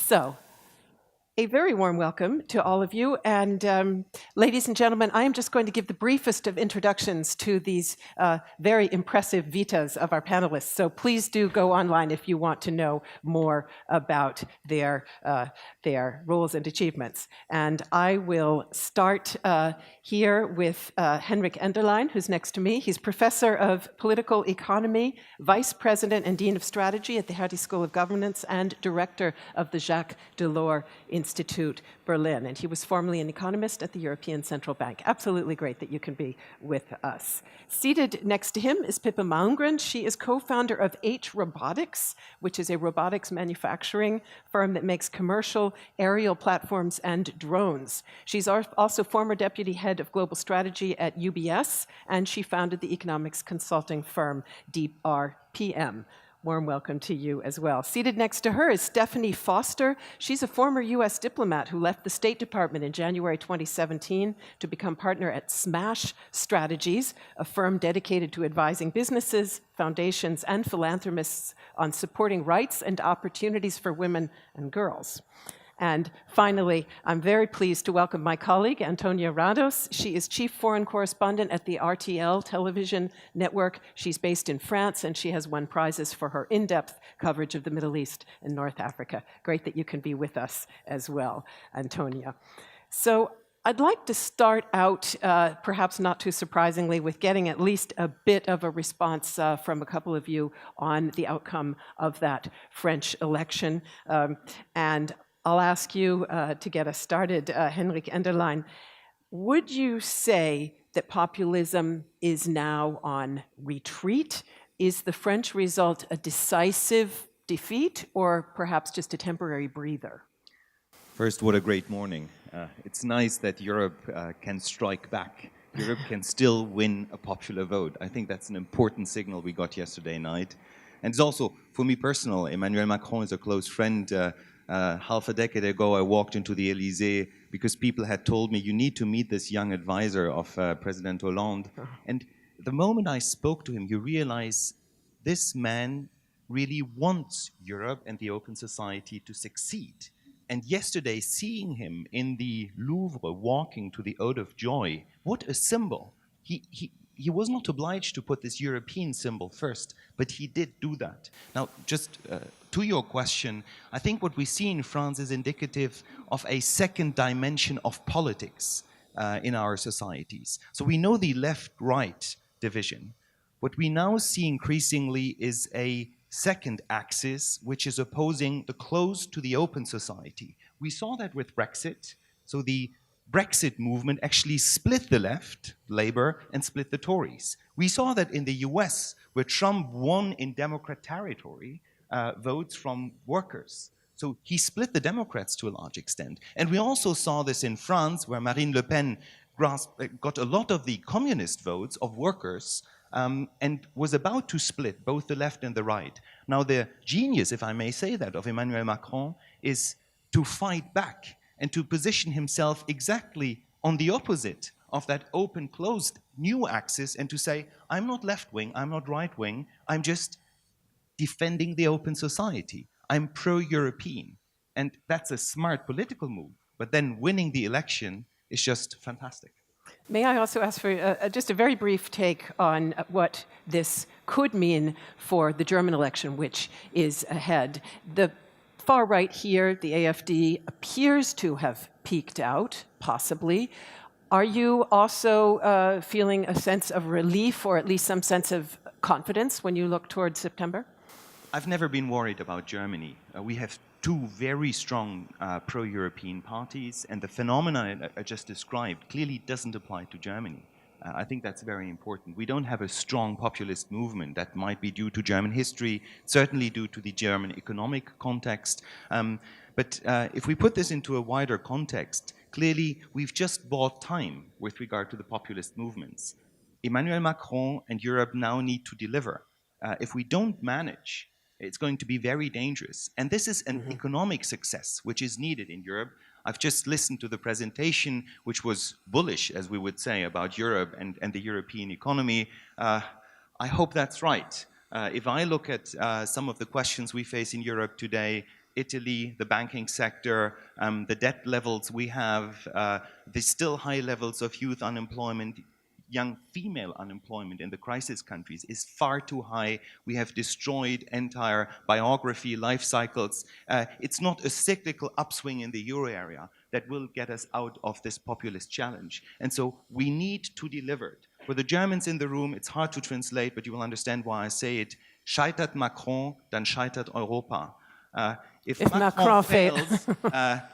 So, a very warm welcome to all of you. And ladies and gentlemen, I am just going to give the briefest of introductions to these very impressive vitas of our panelists. So please do go online if you want to know more about their roles and achievements. And I will start here with Henrik Enderlein, who's next to me. He's professor of political economy, vice president and dean of strategy at the Hertie School of Governance, and director of the Jacques Delors Institute, Berlin. And he was formerly an economist at the European Central Bank. Absolutely great that you can be with us. Seated next to him is Pippa Malmgren. She is co-founder of Robotics, which is a robotics manufacturing firm that makes commercial aerial platforms and drones. She's also former deputy head of global strategy at UBS, and she founded the economics consulting firm DRPM. Warm welcome to you as well. Seated next to her is Stephenie Foster. She's a former US diplomat who left the State Department in January 2017 to become partner at Smash Strategies, a firm dedicated to advising businesses, foundations, and philanthropists on supporting rights and opportunities for women and girls. And finally, I'm very pleased to welcome my colleague, Antonia Rados. She is chief foreign correspondent at the RTL television network. She's based in France, and she has won prizes for her in-depth coverage of the Middle East and North Africa. Great that you can be with us as well, Antonia. So I'd like to start out, perhaps not too surprisingly, with getting at least a bit of a response from a couple of you on the outcome of that French election. And I'll ask you to get us started, Henrik Enderlein. Would you say that populism is now on retreat? Is the French result a decisive defeat or perhaps just a temporary breather? First, what a great morning. It's nice that Europe can strike back. Europe can still win a popular vote. I think that's an important signal we got yesterday night. And it's also, for me personal, Emmanuel Macron is a close friend. Half a decade ago, I walked into the Élysée because people had told me, you need to meet this young advisor of President Hollande. And the moment I spoke to him, you realize this man really wants Europe and the open society to succeed. And yesterday, seeing him in the Louvre walking to the Ode of Joy, what a symbol. He was not obliged to put this European symbol first, but he did do that. Now, just to your question, I think what we see in France is indicative of a second dimension of politics in our societies. So we know the left-right division. What we now see increasingly is a second axis, which is opposing the closed to the open society. We saw that with Brexit. So the Brexit movement actually split the left, Labour, and split the Tories. We saw that in the US, where Trump won in Democrat territory, votes from workers. So he split the Democrats to a large extent. And we also saw this in France, where Marine Le Pen got a lot of the communist votes of workers and was about to split both the left and the right. Now the genius, if I may say that, of Emmanuel Macron is to fight back and to position himself exactly on the opposite of that open-closed new axis and to say, I'm not left-wing, I'm not right-wing, I'm just defending the open society. I'm pro-European. And that's a smart political move. But then winning the election is just fantastic. May I also ask for just a very brief take on what this could mean for the German election, which is ahead? The far right here, the AfD, appears to have peaked out, possibly. Are you also feeling a sense of relief or at least some sense of confidence when you look towards September? I've never been worried about Germany. We have two very strong pro-European parties, and the phenomenon I just described clearly doesn't apply to Germany. I think that's very important. We don't have a strong populist movement. That might be due to German history, certainly due to the German economic context. But if we put this into a wider context, clearly we've just bought time with regard to the populist movements. Emmanuel Macron and Europe now need to deliver. If we don't manage, it's going to be very dangerous. And this is an economic success which is needed in Europe. I've just listened to the presentation, which was bullish, as we would say, about Europe and the European economy. I hope that's right. If I look at some of the questions we face in Europe today, Italy, the banking sector, the debt levels we have, the still high levels of youth unemployment, young female unemployment in the crisis countries is far too high. We have destroyed entire biography, life cycles. It's not a cyclical upswing in the euro area that will get us out of this populist challenge. And so we need to deliver it. For the Germans in the room, it's hard to translate, but you will understand why I say it. Scheitert Macron, dann scheitert Europa. If Macron fails,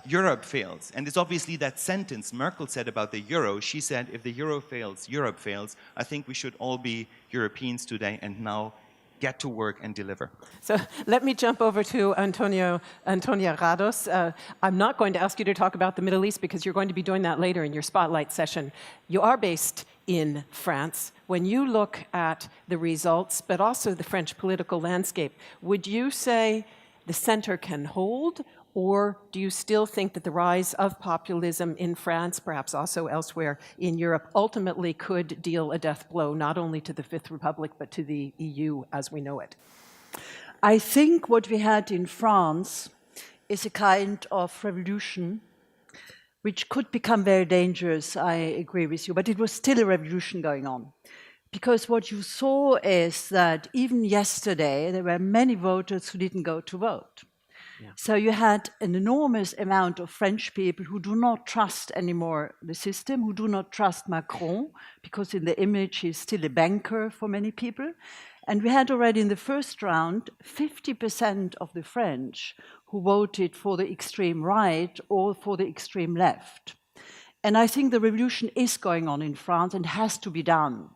Europe fails. And it's obviously that sentence Merkel said about the euro. She said, if the euro fails, Europe fails. I think we should all be Europeans today and now get to work and deliver. So let me jump over to Antonia Rados. I'm not going to ask you to talk about the Middle East because you're going to be doing that later in your spotlight session. You are based in France. When you look at the results, but also the French political landscape, would you say the center can hold, or do you still think that the rise of populism in France, perhaps also elsewhere in Europe, ultimately could deal a death blow not only to the Fifth Republic, but to the EU as we know it? I think what we had in France is a kind of revolution which could become very dangerous, I agree with you, but it was still a revolution going on. Because what you saw is that even yesterday, there were many voters who didn't go to vote. Yeah. So you had an enormous amount of French people who do not trust anymore the system, who do not trust Macron, because in the image he's still a banker for many people. And we had already in the first round 50% of the French who voted for the extreme right or for the extreme left. And I think the revolution is going on in France and has to be done.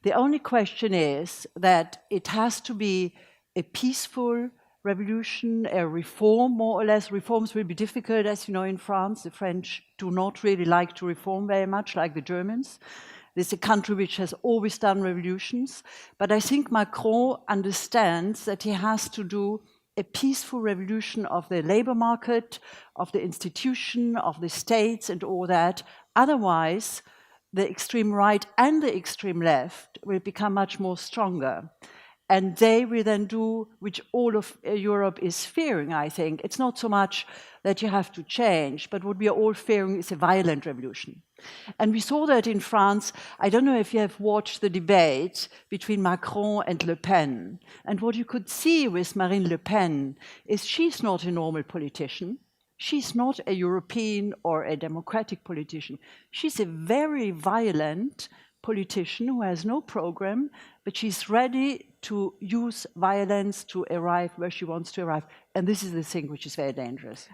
The only question is that it has to be a peaceful revolution, a reform, more or less. Reforms will be difficult, as you know, in France. The French do not really like to reform very much, like the Germans. This is a country which has always done revolutions. But I think Macron understands that he has to do a peaceful revolution of the labor market, of the institution, of the states and all that. Otherwise, the extreme right and the extreme left will become much more stronger. And they will then do, which all of Europe is fearing, I think. It's not so much that you have to change, but what we are all fearing is a violent revolution. And we saw that in France. I don't know if you have watched the debate between Macron and Le Pen. And what you could see with Marine Le Pen is she's not a normal politician. She's not a European or a democratic politician. She's a very violent politician who has no program, but she's ready to use violence to arrive where she wants to arrive. And this is the thing which is very dangerous.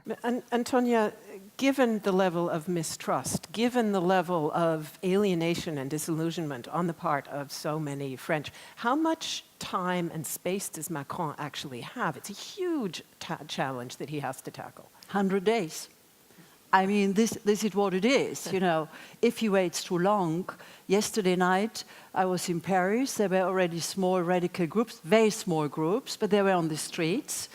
Antonia, given the level of mistrust, given the level of alienation and disillusionment on the part of so many French, how much time and space does Macron actually have? It's a huge challenge that he has to tackle. 100 days. I mean, this is what it is, you know. If he waits too long, yesterday night I was in Paris, there were already small radical groups, very small groups, but they were on the streets.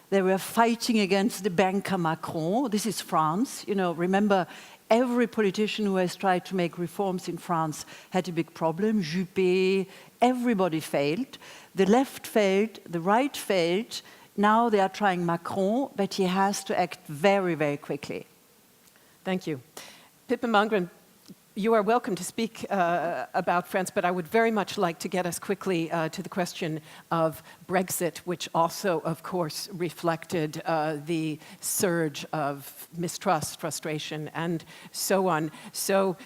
They were fighting against the banker Macron. This is France, you know, remember every politician who has tried to make reforms in France had a big problem. Juppé, everybody failed. The left failed, the right failed. Now they are trying Macron, but he has to act very, very quickly. Thank you. Pippa Malmgren, you are welcome to speak about France, but I would very much like to get us quickly to the question of Brexit, which also, of course, reflected the surge of mistrust, frustration, and so on. So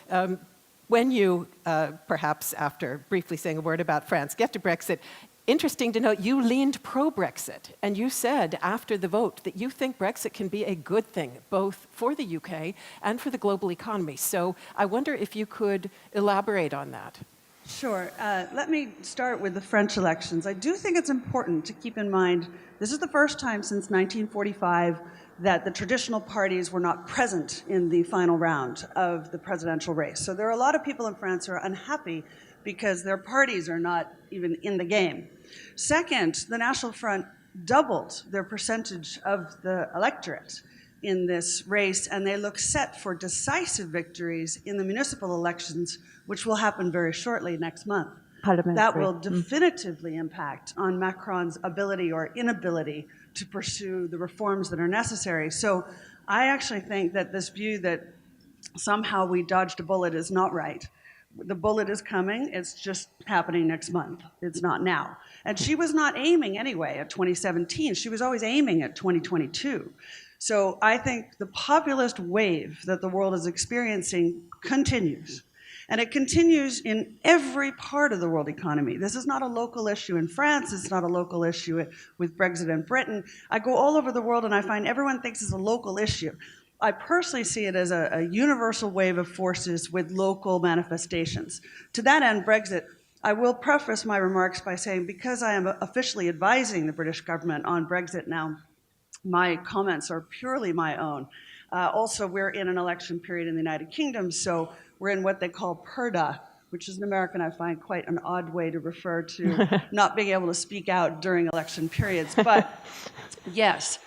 when you, perhaps after briefly saying a word about France, get to Brexit, interesting to note, you leaned pro-Brexit, and you said after the vote that you think Brexit can be a good thing, both for the UK and for the global economy. So I wonder if you could elaborate on that. Sure. Let me start with the French elections. I do think it's important to keep in mind this is the first time since 1945 that the traditional parties were not present in the final round of the presidential race. So there are a lot of people in France who are unhappy because their parties are not even in the game. Second, the National Front doubled their percentage of the electorate in this race, and they look set for decisive victories in the municipal elections, which will happen very shortly next month. That will definitively impact on Macron's ability or inability to pursue the reforms that are necessary. So I actually think that this view that somehow we dodged a bullet is not right. The bullet is coming, it's just happening next month. It's not now. And she was not aiming anyway at 2017, she was always aiming at 2022. So I think the populist wave that the world is experiencing continues. And it continues in every part of the world economy. This is not a local issue in France, it's not a local issue with Brexit in Britain. I go all over the world and I find everyone thinks it's a local issue. I personally see it as a universal wave of forces with local manifestations. To that end, Brexit, I will preface my remarks by saying, because I am officially advising the British government on Brexit now, my comments are purely my own. Also, we're in an election period in the United Kingdom, so we're in what they call PERDA, which is an American I find quite an odd way to refer to not being able to speak out during election periods. But yes,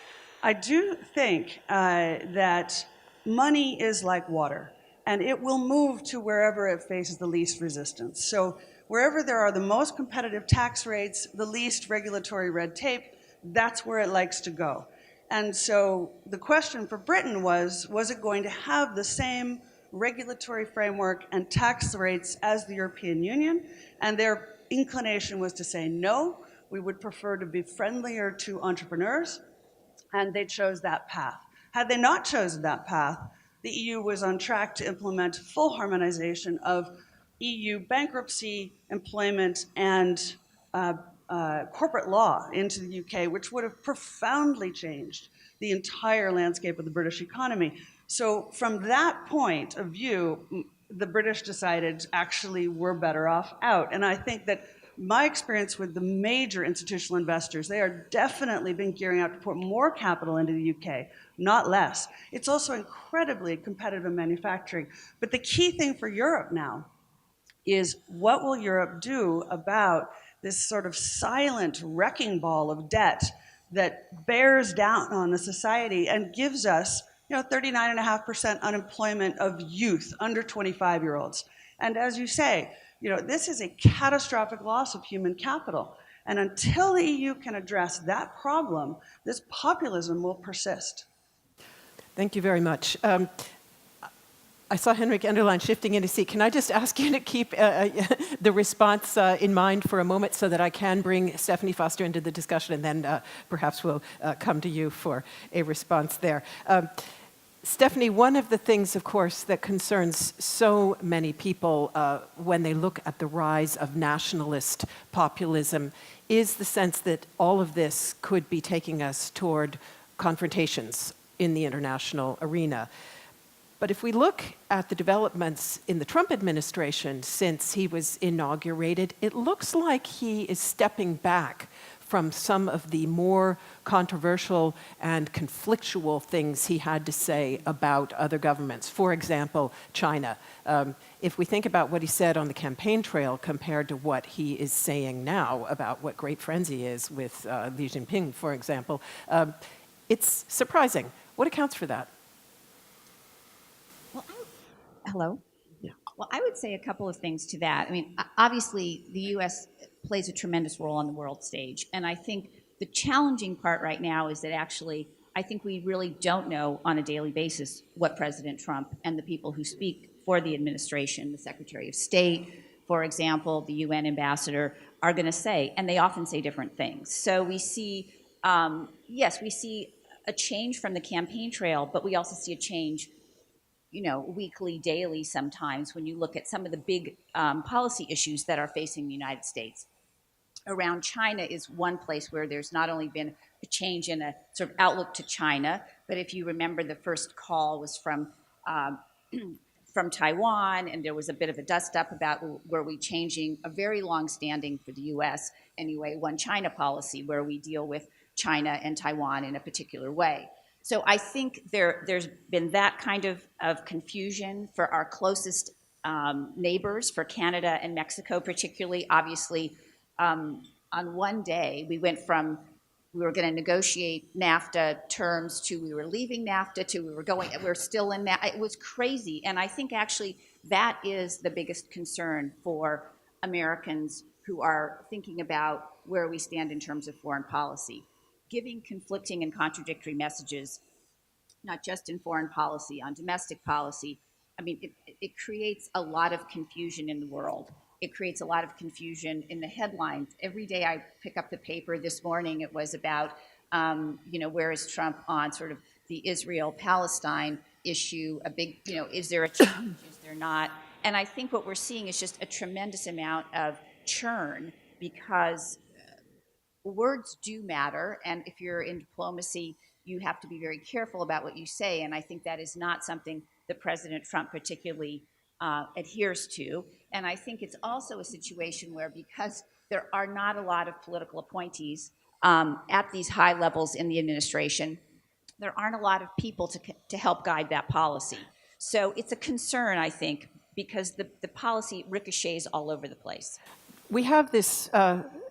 I do think that money is like water, and it will move to wherever it faces the least resistance. So wherever there are the most competitive tax rates, the least regulatory red tape, that's where it likes to go. And so the question for Britain was it going to have the same regulatory framework and tax rates as the European Union? And their inclination was to say no, we would prefer to be friendlier to entrepreneurs, and they chose that path. Had they not chosen that path, the EU was on track to implement full harmonization of EU bankruptcy, employment, and corporate law into the UK, which would have profoundly changed the entire landscape of the British economy. So from that point of view, the British decided actually we're better off out. And I think that my experience with the major institutional investors, they are definitely been gearing up to put more capital into the UK, not less. It's also incredibly competitive in manufacturing. But the key thing for Europe now is, what will Europe do about this sort of silent wrecking ball of debt that bears down on the society and gives us 39.5% unemployment of youth under 25-year-olds. And as you say, this is a catastrophic loss of human capital. And until the EU can address that problem, this populism will persist. Thank you very much. I saw Henrik Enderlein shifting in his seat. Can I just ask you to keep the response in mind for a moment so that I can bring Stephenie Foster into the discussion, and then perhaps we'll come to you for a response there. Stephenie, one of the things, of course, that concerns so many people when they look at the rise of nationalist populism is the sense that all of this could be taking us toward confrontations in the international arena. But if we look at the developments in the Trump administration since he was inaugurated, it looks like he is stepping back from some of the more controversial and conflictual things he had to say about other governments. For example, China. If we think about what he said on the campaign trail compared to what he is saying now about what great friends he is with Xi Jinping, for example, it's surprising. What accounts for that? Well, hello? Yeah. Well, I would say a couple of things to that. I mean, obviously, the U.S. plays a tremendous role on the world stage. And I think the challenging part right now is that actually, I think we really don't know on a daily basis what President Trump and the people who speak for the administration, the Secretary of State, for example, the UN ambassador, are going to say. And they often say different things. So we see, yes, we see a change from the campaign trail, but we also see a change weekly, daily sometimes when you look at some of the big policy issues that are facing the United States. Around China is one place where there's not only been a change in a sort of outlook to China, but if you remember, the first call was from Taiwan, and there was a bit of a dust-up about were we changing a very long-standing, for the U.S. anyway, one China policy where we deal with China and Taiwan in a particular way. So I think there's been that kind of confusion for our closest neighbors, for Canada and Mexico particularly. Obviously, on one day, we went from we were going to negotiate NAFTA terms to we were leaving NAFTA to we're still in that. It was crazy. And I think actually that is the biggest concern for Americans who are thinking about where we stand in terms of foreign policy. giving conflicting and contradictory messages, not just in foreign policy, on domestic policy. I mean, it creates a lot of confusion in the world. It creates a lot of confusion in the headlines. Every day I pick up the paper. This morning it was about, where is Trump on sort of the Israel-Palestine issue, a big, is there a change, is there not? And I think what we're seeing is just a tremendous amount of churn, because words do matter, and if you're in diplomacy, you have to be very careful about what you say, and I think that is not something that President Trump particularly adheres to. And I think it's also a situation where, because there are not a lot of political appointees at these high levels in the administration, there aren't a lot of people to help guide that policy. So it's a concern, I think, because the policy ricochets all over the place. We have this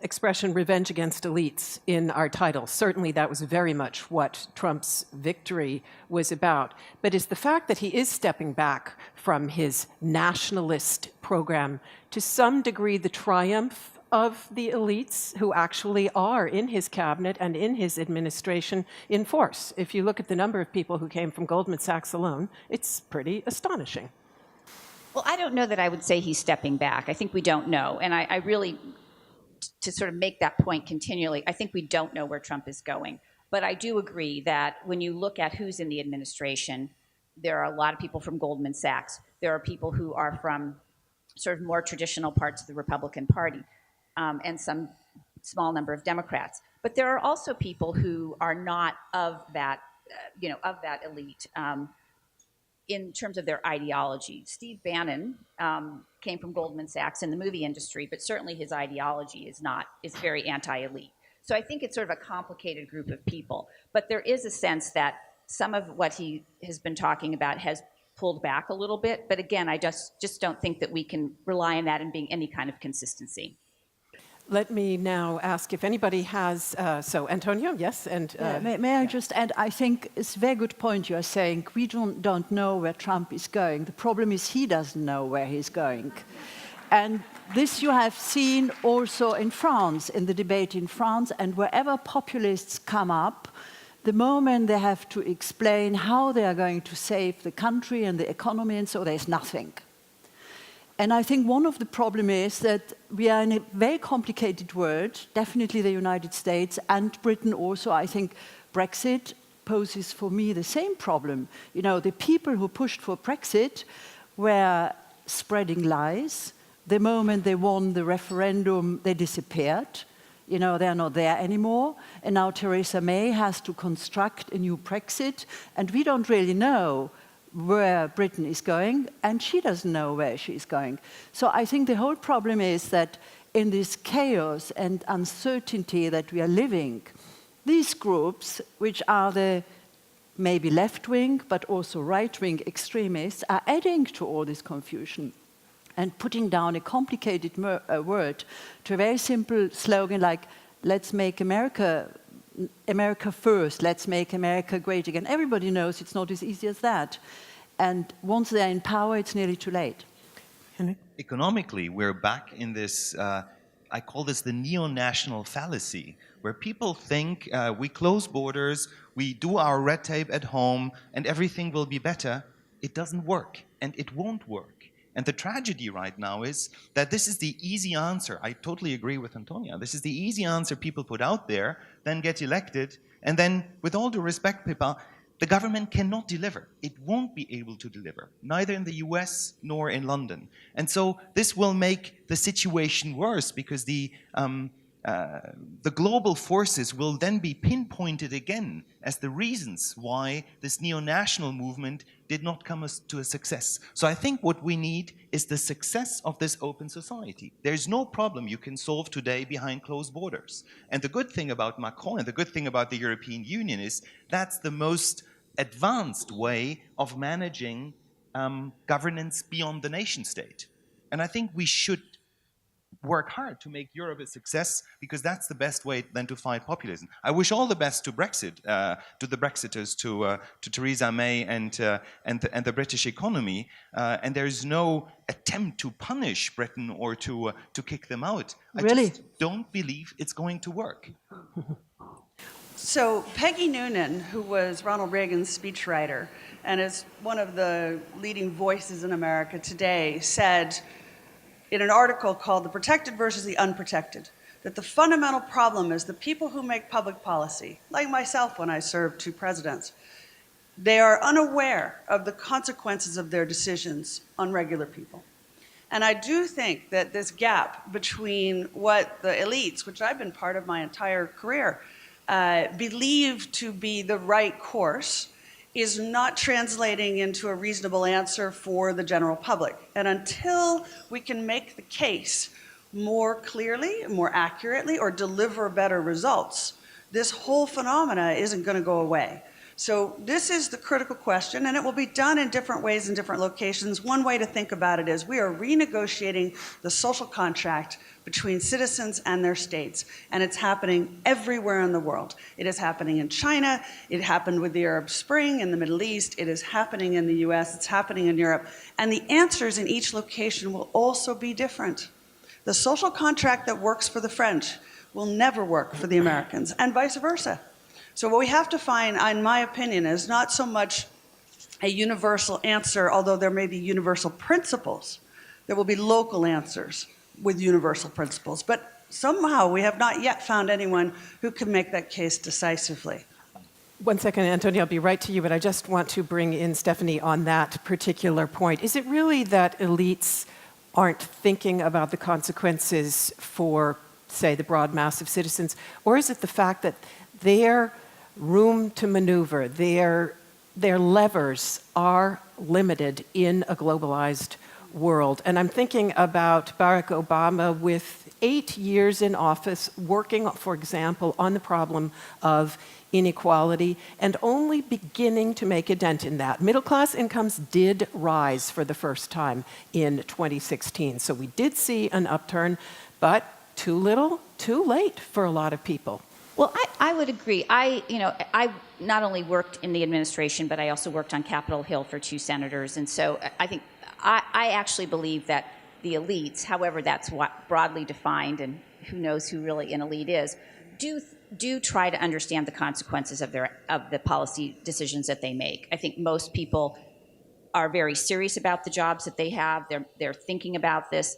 expression, revenge against elites, in our title. Certainly that was very much what Trump's victory was about. But is the fact that he is stepping back from his nationalist program to some degree the triumph of the elites who actually are in his cabinet and in his administration in force? If you look at the number of people who came from Goldman Sachs alone, it's pretty astonishing. Well, I don't know that I would say he's stepping back. I think we don't know. And I really, to sort of make that point continually, I think we don't know where Trump is going. But I do agree that when you look at who's in the administration, there are a lot of people from Goldman Sachs. There are people who are from sort of more traditional parts of the Republican Party, and some small number of Democrats. But there are also people who are not of that, of that elite. In terms of their ideology. Steve Bannon came from Goldman Sachs in the movie industry, but certainly his ideology is very anti-elite. So I think it's sort of a complicated group of people. But there is a sense that some of what he has been talking about has pulled back a little bit. But again, I just don't think that we can rely on that in being any kind of consistency. Let me now ask if anybody has, so Antonia, yes? And may I just add, I think it's a very good point you are saying. We don't know where Trump is going. The problem is he doesn't know where he's going. And this you have seen also in France, in the debate in France, and wherever populists come up, the moment they have to explain how they are going to save the country and the economy, and so there's nothing. And I think one of the problems is that we are in a very complicated world, definitely the United States and Britain also. I think Brexit poses for me the same problem. The people who pushed for Brexit were spreading lies. The moment they won the referendum, they disappeared. They're not there anymore. And now Theresa May has to construct a new Brexit, and we don't really know where Britain is going, and she doesn't know where she's going. So I think the whole problem is that in this chaos and uncertainty that we are living, these groups, which are the maybe left-wing but also right-wing extremists, are adding to all this confusion and putting down a complicated word to a very simple slogan like, let's make America first, let's make America great again. Everybody knows it's not as easy as that. And once they're in power, it's nearly too late. Henrik? Economically, we're back in this, I call this the neonational fallacy, where people think we close borders, we do our red tape at home, and everything will be better. It doesn't work, and it won't work. And the tragedy right now is that this is the easy answer. I totally agree with Antonia. This is the easy answer people put out there, then get elected, and then, with all due respect, Pippa, the government cannot deliver. It won't be able to deliver, neither in the US nor in London. And so this will make the situation worse, because the global forces will then be pinpointed again as the reasons why this neo-national movement did not come to a success. So I think what we need is the success of this open society. There's no problem you can solve today behind closed borders. And the good thing about Macron and the good thing about the European Union is that's the most advanced way of managing governance beyond the nation state. And I think we should work hard to make Europe a success, because that's the best way then to fight populism. I wish all the best to Brexit, to the Brexiters, to Theresa May and the British economy. And there is no attempt to punish Britain or to kick them out. I Really? just don't believe it's going to work. So Peggy Noonan, who was Ronald Reagan's speechwriter and is one of the leading voices in America today, said in an article called The Protected versus the Unprotected, that the fundamental problem is the people who make public policy, like myself when I served 2 presidents, they are unaware of the consequences of their decisions on regular people. And I do think that this gap between what the elites, which I've been part of my entire career, believe to be the right course, is not translating into a reasonable answer for the general public. And until we can make the case more clearly, more accurately, or deliver better results, this whole phenomena isn't going to go away. So this is the critical question, and it will be done in different ways in different locations. One way to think about it is we are renegotiating the social contract between citizens and their states, and it's happening everywhere in the world. It is happening in China, it happened with the Arab Spring in the Middle East, it is happening in the US, it's happening in Europe, and the answers in each location will also be different. The social contract that works for the French will never work for the Americans, and vice versa. So what we have to find, in my opinion, is not so much a universal answer, although there may be universal principles. There will be local answers with universal principles. But somehow we have not yet found anyone who can make that case decisively. One second, Antonia, I'll be right to you, but I just want to bring in Stephenie on that particular point. Is it really that elites aren't thinking about the consequences for, say, the broad mass of citizens? Or is it the fact that their room to maneuver, their levers are limited in a globalized world? And I'm thinking about Barack Obama with 8 years in office, working, for example, on the problem of inequality and only beginning to make a dent in that. Middle-class incomes did rise for the first time in 2016. So we did see an upturn, but too little, too late for a lot of people. Well, I would agree. I not only worked in the administration, but I also worked on Capitol Hill for 2 senators. And so I think I actually believe that the elites, however that's broadly defined, and who knows who really an elite is, do try to understand the consequences of the policy decisions that they make. I think most people are very serious about the jobs that they have. They're thinking about this.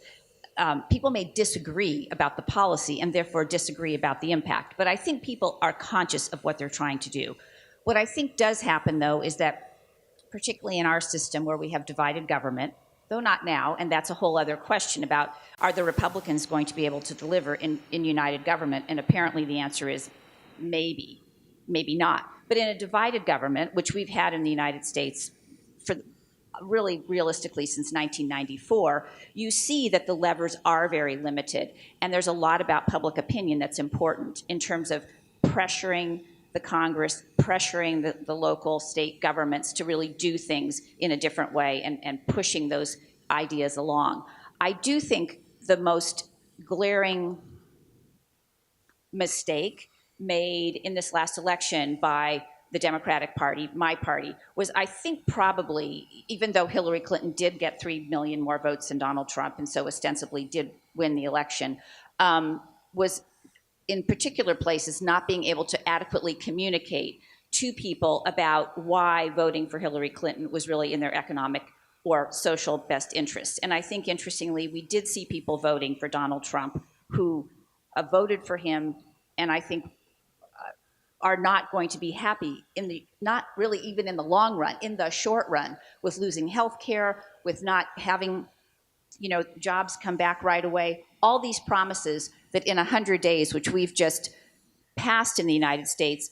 People may disagree about the policy and therefore disagree about the impact, but I think people are conscious of what they're trying to do. What I think does happen, though, is that particularly in our system where we have divided government, though not now, and that's a whole other question about are the Republicans going to be able to deliver in united government, and apparently the answer is maybe, maybe not. But in a divided government, which we've had in the United States for really realistically since 1994, you see that the levers are very limited. And there's a lot about public opinion that's important in terms of pressuring the Congress, pressuring the local state governments to really do things in a different way and pushing those ideas along. I do think the most glaring mistake made in this last election by the Democratic Party, my party, was I think probably, even though Hillary Clinton did get 3 million more votes than Donald Trump and so ostensibly did win the election, was in particular places not being able to adequately communicate to people about why voting for Hillary Clinton was really in their economic or social best interests. And I think, interestingly, we did see people voting for Donald Trump who voted for him, and I think are not going to be happy not really even in the long run, in the short run, with losing health care, with not having, jobs come back right away. All these promises that in 100 days, which we've just passed in the United States,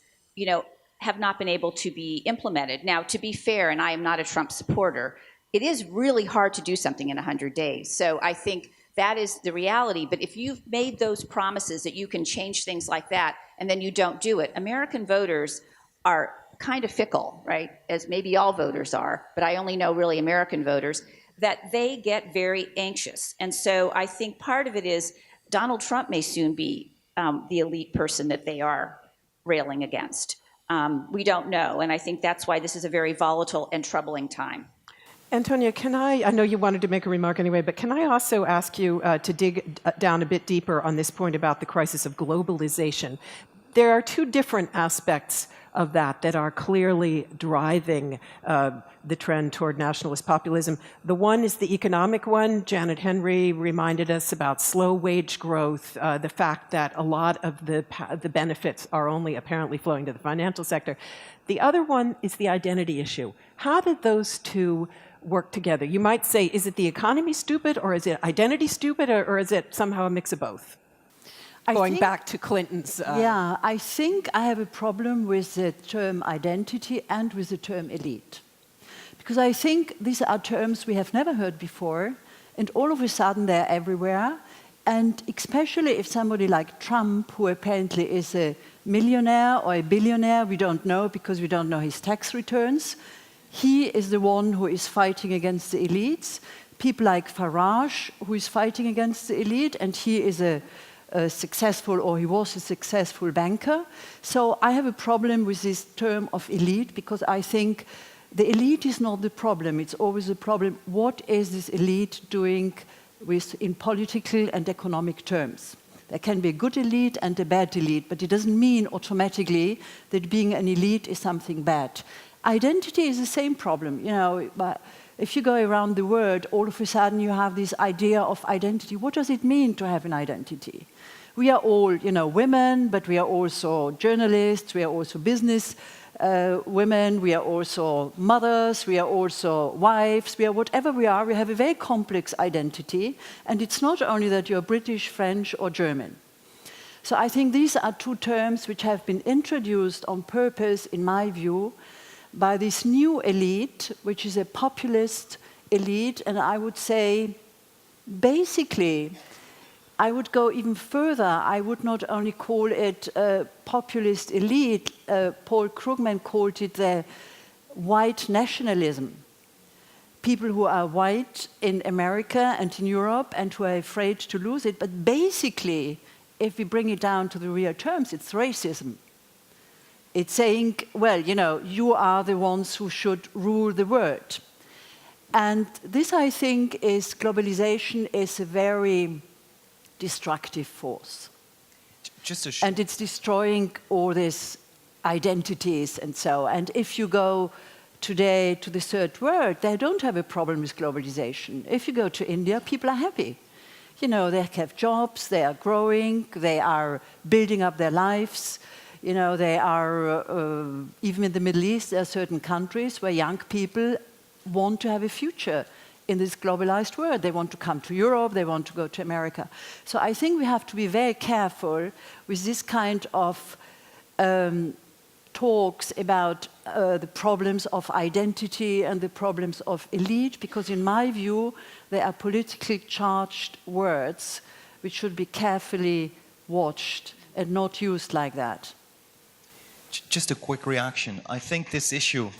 have not been able to be implemented. Now, to be fair, and I am not a Trump supporter, it is really hard to do something in 100 days. So I think that is the reality. But if you've made those promises that you can change things like that, and then you don't do it, American voters are kind of fickle, right? As maybe all voters are, but I only know really American voters, that they get very anxious. And so I think part of it is Donald Trump may soon be the elite person that they are railing against. We don't know, and I think that's why this is a very volatile and troubling time. Antonia, I know you wanted to make a remark anyway, but can I also ask you to dig down a bit deeper on this point about the crisis of globalization? there are two different aspects of that are clearly driving the trend toward nationalist populism. The one is the economic one. Janet Henry reminded us about slow wage growth, the fact that a lot of the benefits are only apparently flowing to the financial sector. The other one is the identity issue. How did those two work together? You might say, is it the economy stupid, or is it identity stupid, or is it somehow a mix of both? Going back to Clinton's... Yeah, I think I have a problem with the term identity and with the term elite. Because I think these are terms we have never heard before, and all of a sudden they're everywhere. And especially if somebody like Trump, who apparently is a millionaire or a billionaire, we don't know because we don't know his tax returns, he is the one who is fighting against the elites. People like Farage, who is fighting against the elite, and he is a successful, or he was a successful banker. So I have a problem with this term of elite, because I think the elite is not the problem. It's always a problem. What is this elite doing in political and economic terms? There can be a good elite and a bad elite, but it doesn't mean automatically that being an elite is something bad. Identity is the same problem. You know, if you go around the world, all of a sudden you have this idea of identity. What does it mean to have an identity? We are all, you know, women, but we are also journalists, we are also business women, we are also mothers, we are also wives, we are whatever we are. We have a very complex identity, and it's not only that you're British, French, or German. So I think these are two terms which have been introduced on purpose, in my view, by this new elite, which is a populist elite, and I would say, basically, I would go even further. I would not only call it a populist elite, Paul Krugman called it the white nationalism. People who are white in America and in Europe and who are afraid to lose it. But basically, if we bring it down to the real terms, it's racism. It's saying, well, you know, you are the ones who should rule the world. And this, I think, is globalization is a very destructive force. And it's destroying all these identities and so. And if you go today to the third world, they don't have a problem with globalization. If you go to India, people are happy. You know, they have jobs, they are growing, they are building up their lives. You know, they are, even in the Middle East, there are certain countries where young people want to have a future in this globalized world. They want to come to Europe, they want to go to America. So I think we have to be very careful with this kind of talks about the problems of identity and the problems of elite, because in my view, they are politically charged words which should be carefully watched and not used like that. Just a quick reaction. I think this issue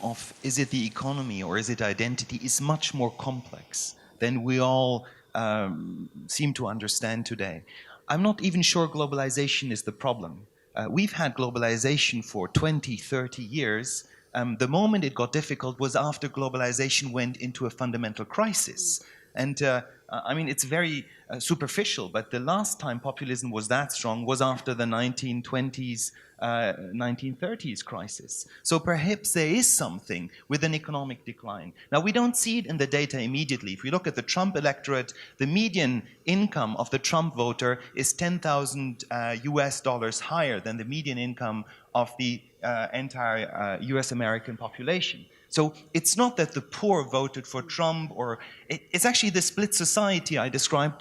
of is it the economy or is it identity is much more complex than we all seem to understand today. I'm not even sure globalization is the problem. We've had globalization for 20, 30 years. The moment it got difficult was after globalization went into a fundamental crisis. And I mean, it's very superficial, but the last time populism was that strong was after the 1920s, 1930s crisis. So perhaps there is something with an economic decline. Now, we don't see it in the data immediately. If we look at the Trump electorate, the median income of the Trump voter is $10,000 US higher than the median income of the entire US American population. So it's not that the poor voted for Trump, or it's actually the split society I tried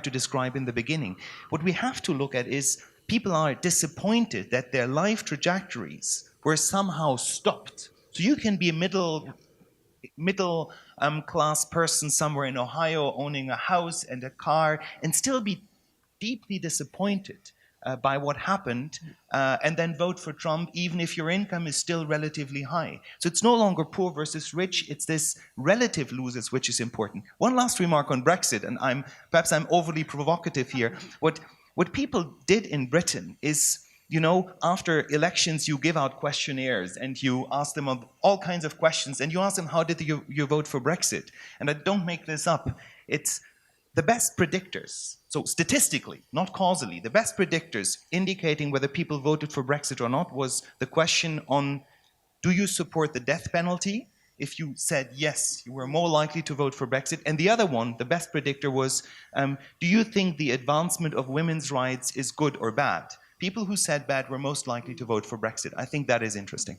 to describe in the beginning. What we have to look at is people are disappointed that their life trajectories were somehow stopped. So you can be a middle class person somewhere in Ohio owning a house and a car and still be deeply disappointed by what happened, and then vote for Trump, even if your income is still relatively high. So it's no longer poor versus rich, it's this relative losers which is important. One last remark on Brexit, and perhaps I'm overly provocative here. What people did in Britain is, you know, after elections you give out questionnaires and you ask them all kinds of questions, and you ask them, how did you vote for Brexit? And I don't make this up. It's the best predictors, so statistically, not causally, the best predictors indicating whether people voted for Brexit or not was the question on, do you support the death penalty? If you said yes, you were more likely to vote for Brexit. And the other one, the best predictor, was, do you think the advancement of women's rights is good or bad? People who said bad were most likely to vote for Brexit. I think that is interesting.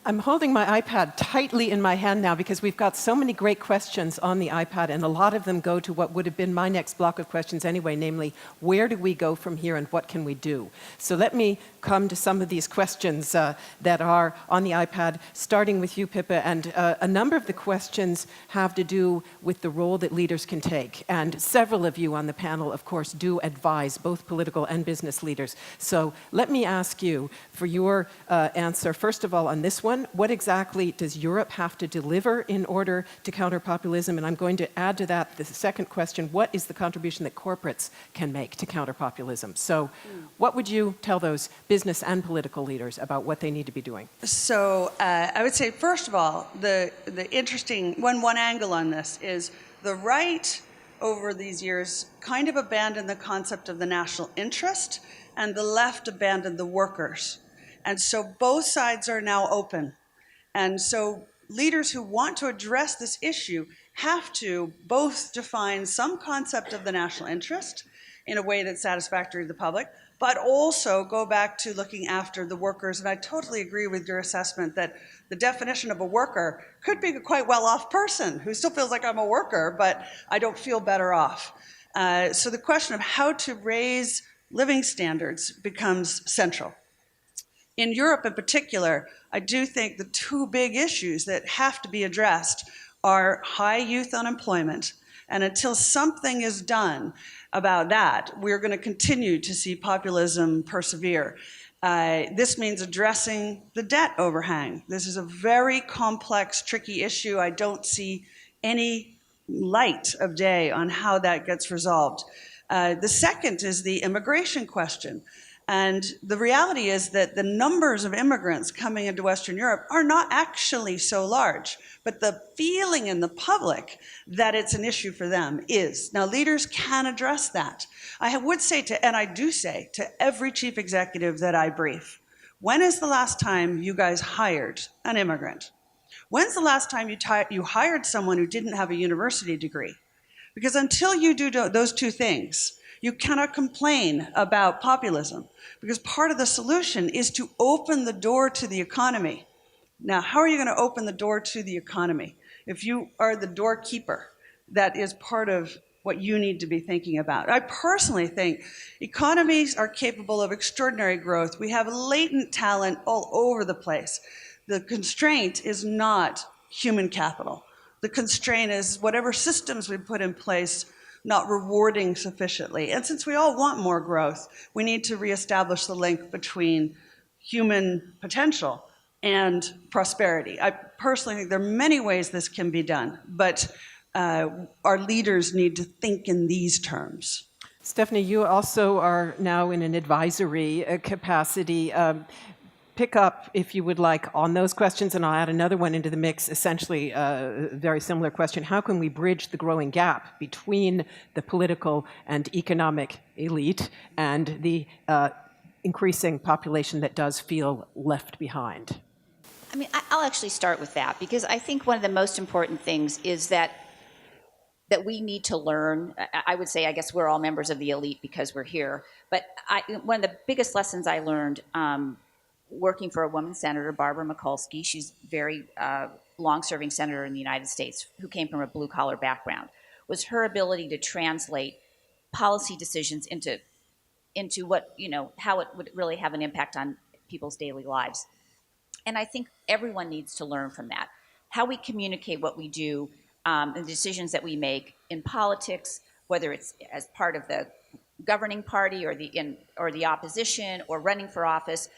I'm holding my iPad tightly in my hand now because we've got so many great questions on the iPad, and a lot of them go to what would have been my next block of questions anyway, namely, where do we go from here and what can we do? So let me come to some of these questions that are on the iPad, starting with you, Pippa, and a number of the questions have to do with the role that leaders can take, and several of you on the panel, of course, do advise both political and business leaders. So let me ask you for your answer, first of all, on this one. What exactly does Europe have to deliver in order to counter populism? And I'm going to add to that the second question, what is the contribution that corporates can make to counter populism? So what would you tell those business and political leaders about what they need to be doing? So I would say, first of all, the interesting one angle on this is the right over these years kind of abandoned the concept of the national interest, and the left abandoned the workers. And so both sides are now open. And so leaders who want to address this issue have to both define some concept of the national interest in a way that's satisfactory to the public, but also go back to looking after the workers. And I totally agree with your assessment that the definition of a worker could be a quite well-off person who still feels like I'm a worker, but I don't feel better off. So the question of how to raise living standards becomes central. In Europe in particular, I do think the two big issues that have to be addressed are high youth unemployment. And until something is done about that, we're going to continue to see populism persevere. This means addressing the debt overhang. This is a very complex, tricky issue. I don't see any light of day on how that gets resolved. The second is the immigration question. And the reality is that the numbers of immigrants coming into Western Europe are not actually so large, but the feeling in the public that it's an issue for them is. Now, leaders can address that. I would say to, and I do say to every chief executive that I brief, when is the last time you guys hired an immigrant? When's the last time you hired someone who didn't have a university degree? Because until you do those two things, you cannot complain about populism, because part of the solution is to open the door to the economy. Now, how are you going to open the door to the economy? If you are the doorkeeper, that is part of what you need to be thinking about. I personally think economies are capable of extraordinary growth. We have latent talent all over the place. The constraint is not human capital. The constraint is whatever systems we put in place not rewarding sufficiently. And since we all want more growth, we need to reestablish the link between human potential and prosperity. I personally think there are many ways this can be done, but our leaders need to think in these terms. Stephenie, you also are now in an advisory capacity. Pick up, if you would like, on those questions, and I'll add another one into the mix, essentially a very similar question. How can we bridge the growing gap between the political and economic elite and the increasing population that does feel left behind? I mean, I'll actually start with that, because I think one of the most important things is that we need to learn. I would say, I guess we're all members of the elite because we're here, but one of the biggest lessons I learned working for a woman senator, Barbara Mikulski, she's a very long-serving senator in the United States who came from a blue-collar background, was her ability to translate policy decisions into what, how it would really have an impact on people's daily lives. And I think everyone needs to learn from that. How we communicate what we do, the decisions that we make in politics, whether it's as part of the governing party or the opposition or running for office,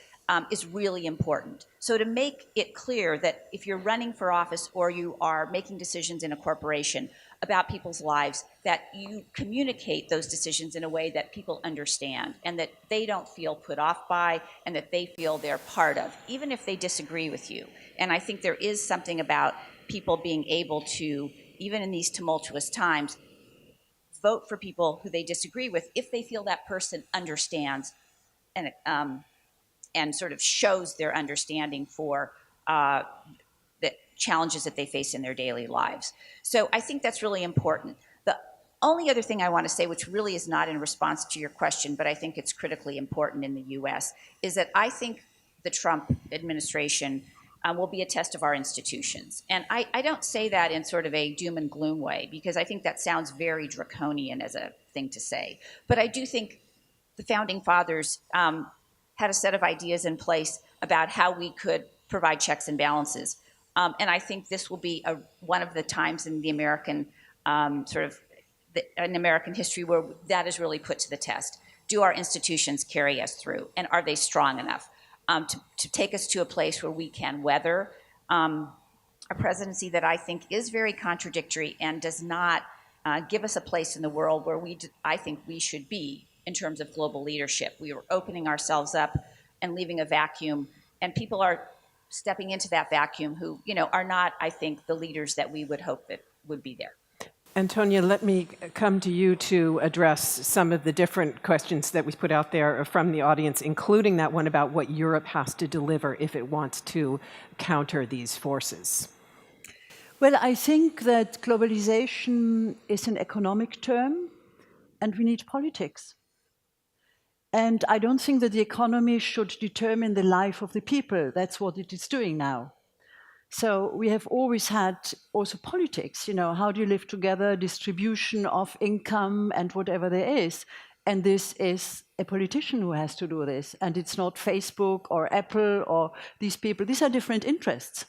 is really important. So to make it clear that if you're running for office or you are making decisions in a corporation about people's lives, that you communicate those decisions in a way that people understand and that they don't feel put off by and that they feel they're part of, even if they disagree with you. And I think there is something about people being able to, even in these tumultuous times, vote for people who they disagree with if they feel that person understands and sort of shows their understanding for the challenges that they face in their daily lives. So I think that's really important. The only other thing I want to say, which really is not in response to your question, but I think it's critically important in the US, is that I think the Trump administration will be a test of our institutions. And I don't say that in sort of a doom and gloom way, because I think that sounds very draconian as a thing to say. But I do think the founding fathers had a set of ideas in place about how we could provide checks and balances. And I think this will be one of the times in the American in American history where that is really put to the test. Do our institutions carry us through? And are they strong enough to take us to a place where we can weather a presidency that I think is very contradictory and does not give us a place in the world where I think we should be in terms of global leadership. We were opening ourselves up and leaving a vacuum, and people are stepping into that vacuum who, are not, I think, the leaders that we would hope that would be there. Antonia, let me come to you to address some of the different questions that we put out there from the audience, including that one about what Europe has to deliver if it wants to counter these forces. Well, I think that globalization is an economic term, and we need politics. And I don't think that the economy should determine the life of the people. That's what it is doing now. So we have always had also politics, how do you live together, distribution of income and whatever there is. And this is a politician who has to do this. And it's not Facebook or Apple or these people. These are different interests.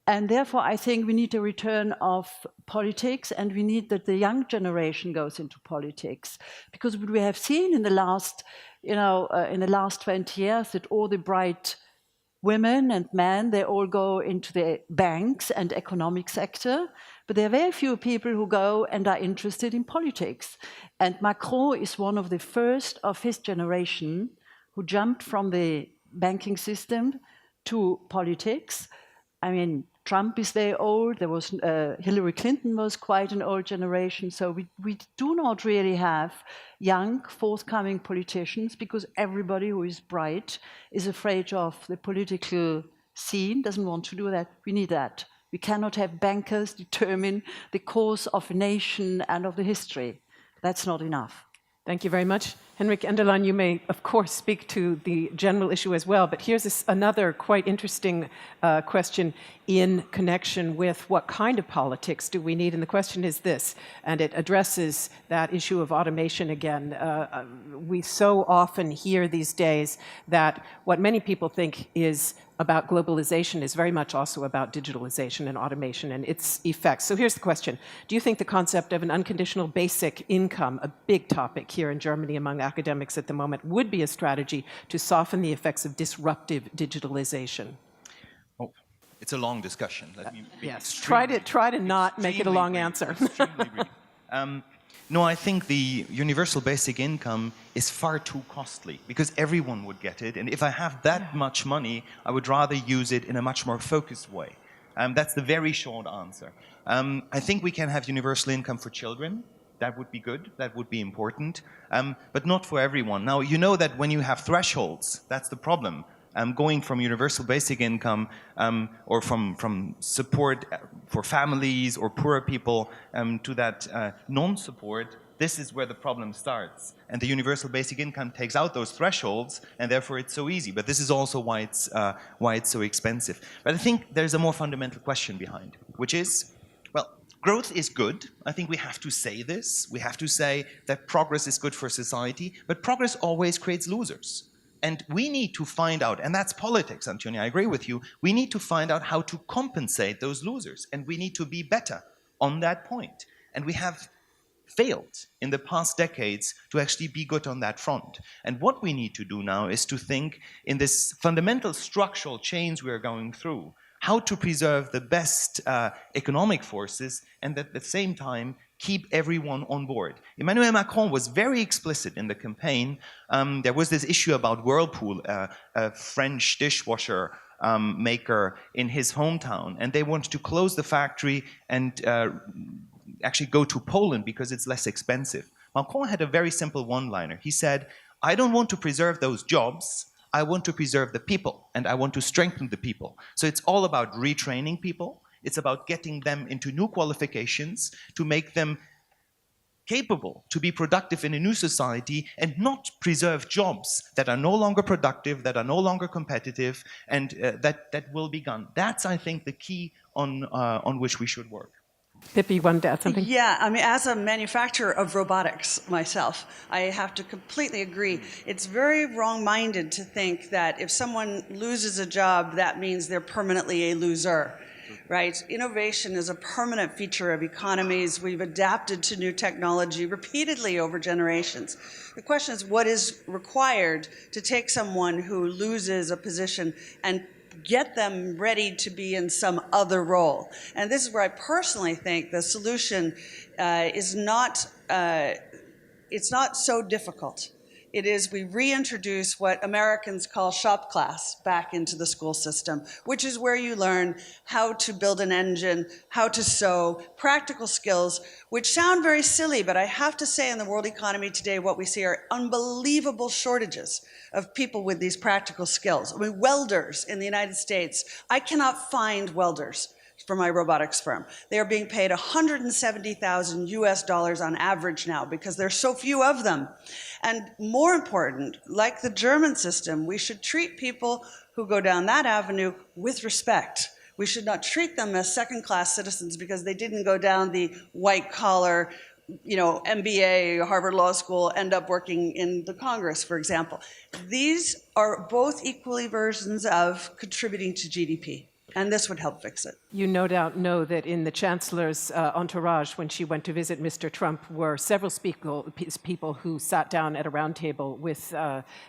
And therefore, I think we need a return of politics, and we need that the young generation goes into politics. Because what we have seen in the last, in the last 20 years, that all the bright women and men, they all go into the banks and economic sector, but there are very few people who go and are interested in politics. And Macron is one of the first of his generation who jumped from the banking system to politics. I mean, Trump is very old. There was Hillary Clinton was quite an old generation. So we do not really have young, forthcoming politicians because everybody who is bright is afraid of the political scene, doesn't want to do that. We need that. We cannot have bankers determine the course of a nation and of the history. That's not enough. Thank you very much. Henrik, Enderlein, you may, of course, speak to the general issue as well, but here's another quite interesting question in connection with what kind of politics do we need? And the question is this, and it addresses that issue of automation again. We so often hear these days that what many people think is about globalization is very much also about digitalization and automation and its effects. So here's the question. Do you think the concept of an unconditional basic income, a big topic here in Germany among academics at the moment, would be a strategy to soften the effects of disruptive digitalization? Oh, it's a long discussion. Let me be yes, try to not make it a long answer. No, I think the universal basic income is far too costly because everyone would get it. And if I have that much money, I would rather use it in a much more focused way. That's the very short answer. I think we can have universal income for children. That would be good. That would be important. But not for everyone. Now, you know that when you have thresholds, that's the problem. Going from universal basic income or from support for families or poorer people to that non-support, this is where the problem starts. And the universal basic income takes out those thresholds, and therefore it's so easy. But this is also why it's so expensive. But I think there's a more fundamental question behind, which is, well, growth is good. I think we have to say this. We have to say that progress is good for society, but progress always creates losers. And we need to find out, and that's politics, Antonia, I agree with you, we need to find out how to compensate those losers, and we need to be better on that point. And we have failed in the past decades to actually be good on that front. And what we need to do now is to think in this fundamental structural change we are going through, how to preserve the best economic forces and at the same time keep everyone on board. Emmanuel Macron was very explicit in the campaign. There was this issue about Whirlpool, a French dishwasher maker in his hometown, and they wanted to close the factory and actually go to Poland because it's less expensive. Macron had a very simple one-liner. He said, I don't want to preserve those jobs, I want to preserve the people, and I want to strengthen the people. So it's all about retraining people. It's about getting them into new qualifications to make them capable to be productive in a new society and not preserve jobs that are no longer productive, that are no longer competitive, and that will be gone. That's, I think, the key on which we should work. Pippa, you wanted to add something? Yeah, I mean, as a manufacturer of robotics myself, I have to completely agree. It's very wrong-minded to think that if someone loses a job, that means they're permanently a loser. Right? Innovation is a permanent feature of economies. We've adapted to new technology repeatedly over generations. The question is, what is required to take someone who loses a position and get them ready to be in some other role? And this is where I personally think the solution is not, it's not so difficult. It is we reintroduce what Americans call shop class back into the school system, which is where you learn how to build an engine, how to sew, practical skills, which sound very silly, but I have to say in the world economy today, what we see are unbelievable shortages of people with these practical skills. I mean, welders in the United States, I cannot find welders for my robotics firm. They are being paid $170,000 US on average now because there's so few of them. And more important, like the German system, we should treat people who go down that avenue with respect. We should not treat them as second-class citizens because they didn't go down the white-collar, you know, MBA, Harvard Law School, end up working in the Congress, for example. These are both equally versions of contributing to GDP. And this would help fix it. You no doubt know that in the Chancellor's entourage, when she went to visit Mr. Trump, were several people who sat down at a round table with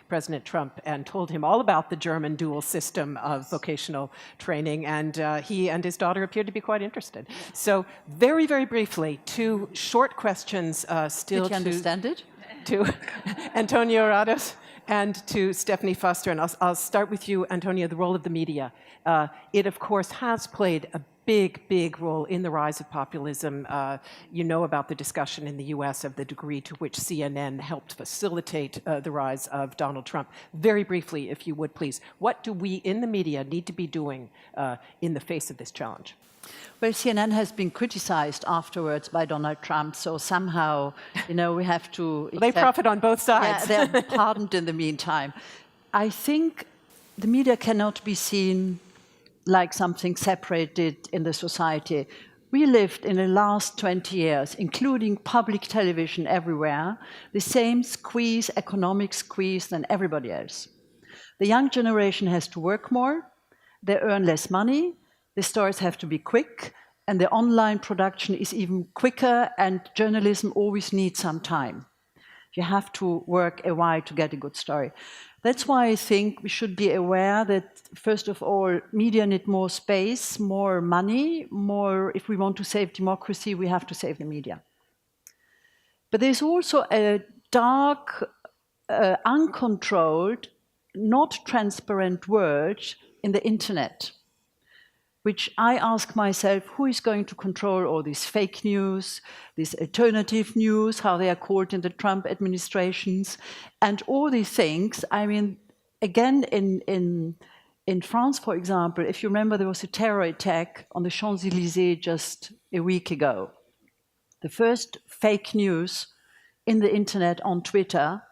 President Trump and told him all about the German dual system of vocational training, and he and his daughter appeared to be quite interested. So very, very briefly, two short questions still Did you understand it? To Antonia Rados and to Stephenie Foster. And I'll start with you, Antonia, the role of the media. It, of course, has played a big, big role in the rise of populism. You know about the discussion in the US of the degree to which CNN helped facilitate the rise of Donald Trump. Very briefly, if you would, please. What do we in the media need to be doing in the face of this challenge? Well, CNN has been criticized afterwards by Donald Trump, so somehow, you know, we have to... Well, they profit on both sides. Yeah, they're pardoned in the meantime. I think the media cannot be seen like something separated in the society. We lived in the last 20 years, including public television everywhere, the same squeeze, economic squeeze than everybody else. The young generation has to work more, they earn less money, the stories have to be quick, and the online production is even quicker, and journalism always needs some time. You have to work a while to get a good story. That's why I think we should be aware that, first of all, media need more space, more money, more, if we want to save democracy, we have to save the media. But there's also a dark, uncontrolled, not transparent world in the internet, which I ask myself, who is going to control all this fake news, this alternative news, how they are called in the Trump administrations, and all these things. I mean, again, in France, for example, if you remember, there was a terror attack on the Champs-Élysées just a week ago. The first fake news in the internet on Twitter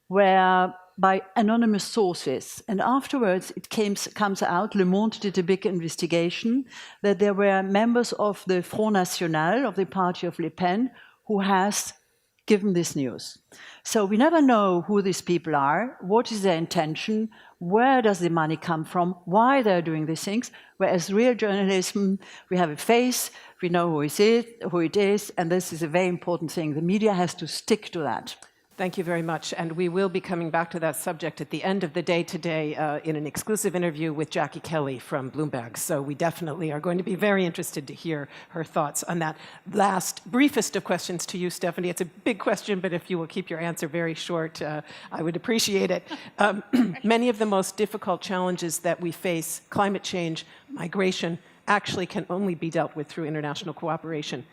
were by anonymous sources. And afterwards, it comes out, Le Monde did a big investigation, that there were members of the Front National, of the party of Le Pen, who has given this news. So we never know who these people are, what is their intention, where does the money come from, why they're doing these things, whereas real journalism, we have a face, we know who it is, and this is a very important thing. The media has to stick to that. Thank you very much. And we will be coming back to that subject at the end of the day today in an exclusive interview with Jackie Kelly from Bloomberg. So we definitely are going to be very interested to hear her thoughts on that. Last, briefest of questions to you, Stephenie. It's a big question, but if you will keep your answer very short, I would appreciate it. Many of the most difficult challenges that we face, climate change, migration, actually can only be dealt with through international cooperation.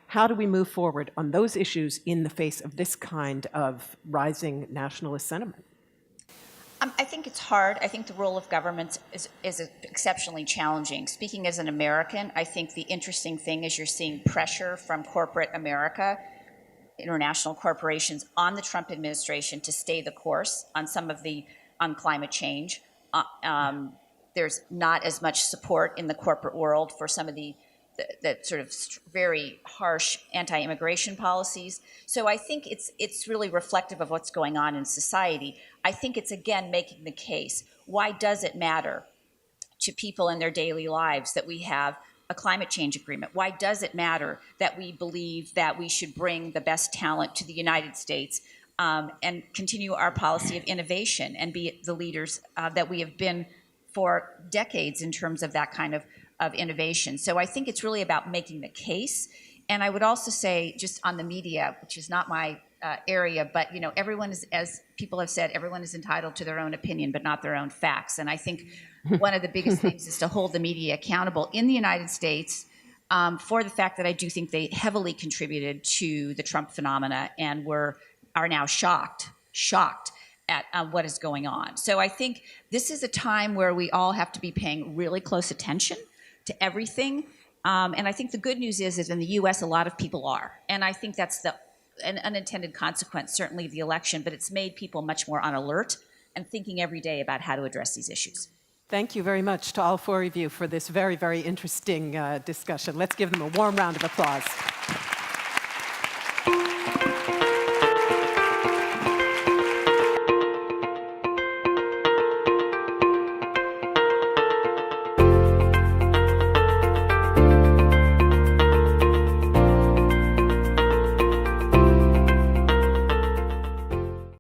How do we move forward on those issues in the face of this kind of rising nationalist sentiment? I think it's hard. I think the role of governments is exceptionally challenging. Speaking as an American, I think the interesting thing is you're seeing pressure from corporate America, international corporations, on the Trump administration to stay the course on climate change. There's not as much support in the corporate world for some of the sort of very harsh anti-immigration policies. So I think it's really reflective of what's going on in society. I think it's, again, making the case. Why does it matter to people in their daily lives that we have a climate change agreement? Why does it matter that we believe that we should bring the best talent to the United States and continue our policy of innovation and be the leaders that we have been for decades in terms of that kind of innovation? So I think it's really about making the case. And I would also say, just on the media, which is not my area, but everyone is, as people have said, everyone is entitled to their own opinion, but not their own facts. And I think one of the biggest things is to hold the media accountable in the United States for the fact that I do think they heavily contributed to the Trump phenomena and are now shocked at what is going on. So I think this is a time where we all have to be paying really close attention to everything. And I think the good news is in the US, a lot of people are. And I think that's an unintended consequence, certainly of the election, but it's made people much more on alert and thinking every day about how to address these issues. Thank you very much to all four of you for this very, very interesting discussion. Let's give them a warm round of applause.